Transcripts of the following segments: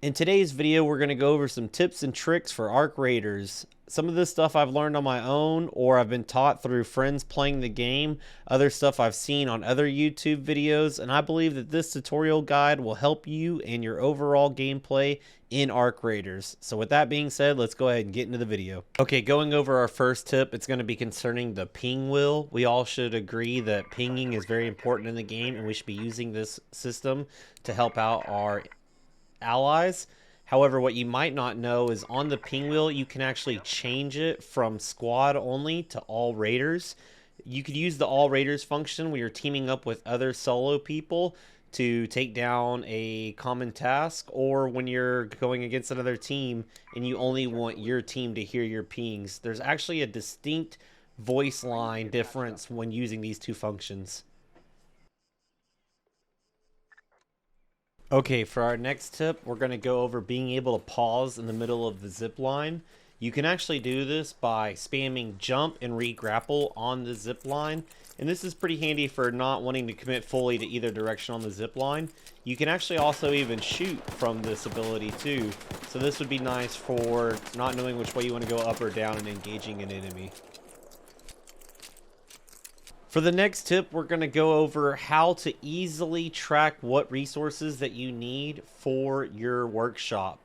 In today's video, we're going to go over some tips and tricks for Arc Raiders. Some of this stuff I've learned on my own, or I've been taught through friends playing the game. Other stuff I've seen on other YouTube videos, and I believe that this tutorial guide will help you and your overall gameplay in Arc Raiders. So with that being said, let's go ahead and get into the video. Okay, going over our first tip, it's going to be concerning the ping wheel. We all should agree that pinging is very important in the game, and we should be using this system to help out our allies. However, what you might not know is on the ping wheel, you can actually change it from squad only to all raiders. You could use the all raiders function when you're teaming up with other solo people to take down a common task, or when you're going against another team and you only want your team to hear your pings. There's actually a distinct voice line difference when using these two functions. Okay, for our next tip, we're going to go over being able to pause in the middle of the zip line. You can actually do this by spamming jump and re-grapple on the zip line. And this is pretty handy for not wanting to commit fully to either direction on the zip line. You can actually also even shoot from this ability too. So this would be nice for not knowing which way you want to go up or down and engaging an enemy. For the next tip, we're going to go over how to easily track what resources that you need for your workshop.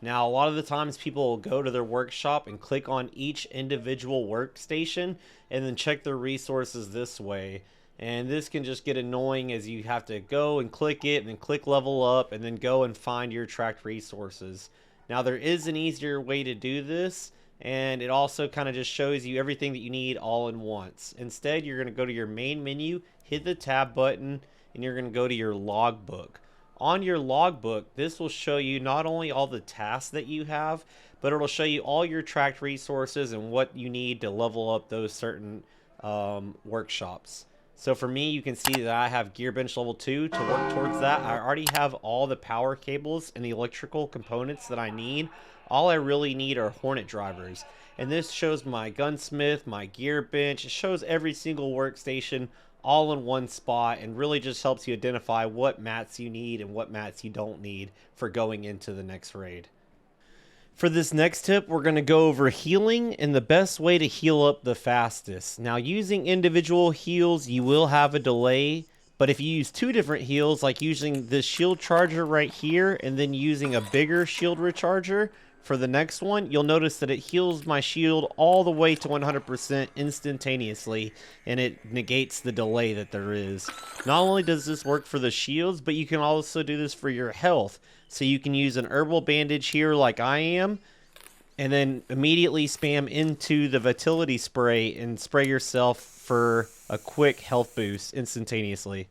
Now, a lot of the times people will go to their workshop and click on each individual workstation and then check their resources this way. And this can just get annoying as you have to go and click it and then click level up and then go and find your tracked resources. Now, there is an easier way to do this, and it also kind of just shows you everything that you need all in once. Instead, you're going to go to your main menu, hit the tab button, and you're going to go to your logbook. On your logbook, this will show you not only all the tasks that you have, but it'll show you all your tracked resources and what you need to level up those certain workshops. So for me, you can see that I have gear bench level 2 to work towards that. I already have all the power cables and the electrical components that I need. All I really need are Hornet drivers. And this shows my gunsmith, my gear bench. It shows every single workstation all in one spot and really just helps you identify what mats you need and what mats you don't need for going into the next raid. For this next tip, we're going to go over healing and the best way to heal up the fastest. Now, using individual heals, you will have a delay, but if you use two different heals, like using this shield charger right here and then using a bigger shield recharger for the next one, you'll notice that it heals my shield all the way to 100% instantaneously, and it negates the delay that there is. Not only does this work for the shields, but you can also do this for your health. So you can use an herbal bandage here like I am, and then immediately spam into the vitality spray and spray yourself for a quick health boost instantaneously.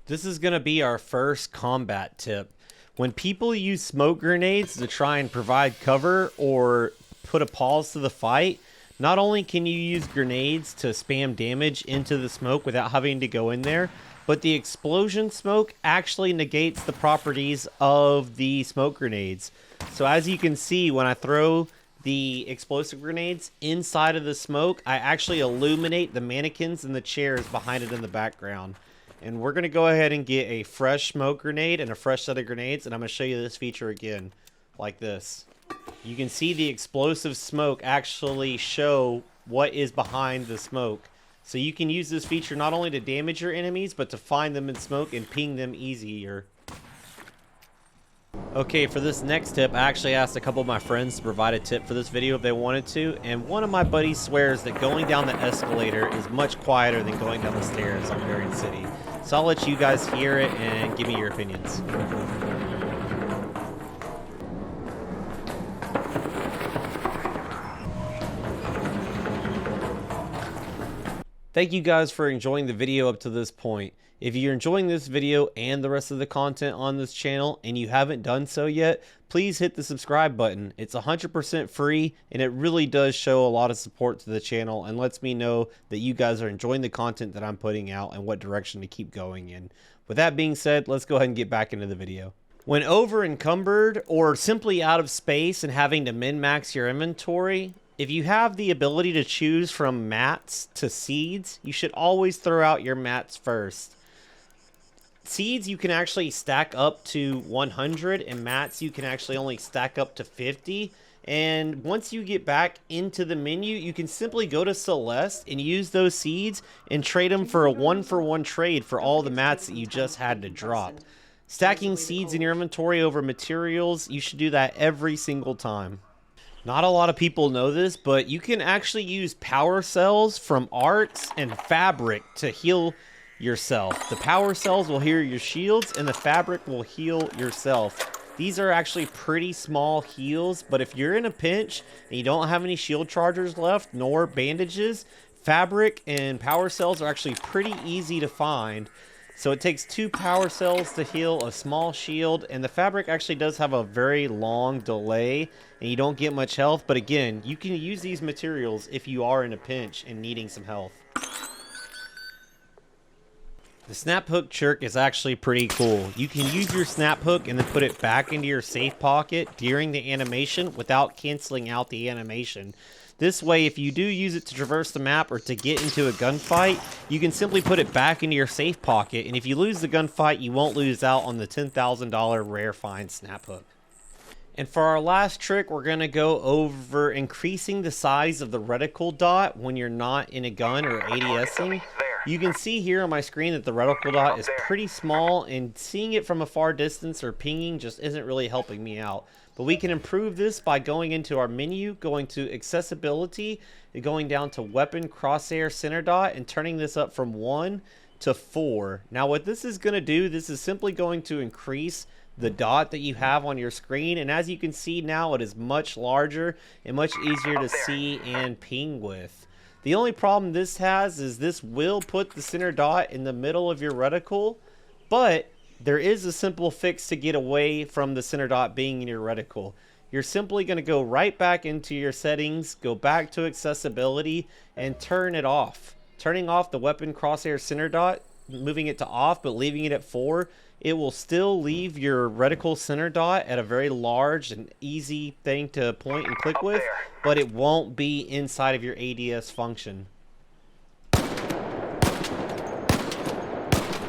This is going to be our first combat tip. When people use smoke grenades to try and provide cover or put a pause to the fight, not only can you use grenades to spam damage into the smoke without having to go in there, but the explosion smoke actually negates the properties of the smoke grenades. So as you can see, when I throw the explosive grenades inside of the smoke, I actually illuminate the mannequins and the chairs behind it in the background. And we're going to go ahead and get a fresh smoke grenade and a fresh set of grenades, and I'm going to show you this feature again, like this. You can see the explosive smoke actually show what is behind the smoke. So you can use this feature not only to damage your enemies, but to find them in smoke and ping them easier. Okay, for this next tip, I actually asked a couple of my friends to provide a tip for this video if they wanted to, and one of my buddies swears that going down the escalator is much quieter than going down the stairs on Marion City. So I'll let you guys hear it and give me your opinions. Thank you guys for enjoying the video up to this point. If you're enjoying this video and the rest of the content on this channel and you haven't done so yet, please hit the subscribe button. It's 100% free and it really does show a lot of support to the channel and lets me know that you guys are enjoying the content that I'm putting out and what direction to keep going in. With that being said, let's go ahead and get back into the video. When over encumbered or simply out of space and having to min-max your inventory, if you have the ability to choose from mats to seeds, you should always throw out your mats first. Seeds you can actually stack up to 100, and mats you can actually only stack up to 50. And once you get back into the menu, you can simply go to Celeste and use those seeds and trade them for a 1-for-1 trade for all the mats that you just had to drop. Stacking seeds in your inventory over materials, you should do that every single time. Not a lot of people know this, but you can actually use power cells from arts and fabric to heal yourself. The power cells will heal your shields, and the fabric will heal yourself. These are actually pretty small heals, but if you're in a pinch and you don't have any shield chargers left, nor bandages, fabric and power cells are actually pretty easy to find. So it takes 2 power cells to heal a small shield, and the fabric actually does have a very long delay, and you don't get much health. But again, you can use these materials if you are in a pinch and needing some health. The snap hook chirk is actually pretty cool. You can use your snap hook and then put it back into your safe pocket during the animation without canceling out the animation. This way, if you do use it to traverse the map or to get into a gunfight, you can simply put it back into your safe pocket, and if you lose the gunfight, you won't lose out on the $10,000 rare find snap hook. And for our last trick, we're going to go over increasing the size of the reticle dot when you're not in a gun or ADSing. You can see here on my screen that the reticle dot is pretty small, and seeing it from a far distance or pinging just isn't really helping me out. But we can improve this by going into our menu, going to accessibility, and going down to weapon crosshair center dot and turning this up from 1 to 4. Now what this is going to do, this is simply going to increase the dot that you have on your screen, and as you can see now, it is much larger and much easier to see and ping with. The only problem this has is this will put the center dot in the middle of your reticle, but there is a simple fix to get away from the center dot being in your reticle. You're simply going to go right back into your settings, go back to accessibility, and turn it off. Turning off the weapon crosshair center dot, moving it to off but leaving it at 4, it will still leave your reticle center dot at a very large and easy thing to point and click with, but it won't be inside of your ADS function.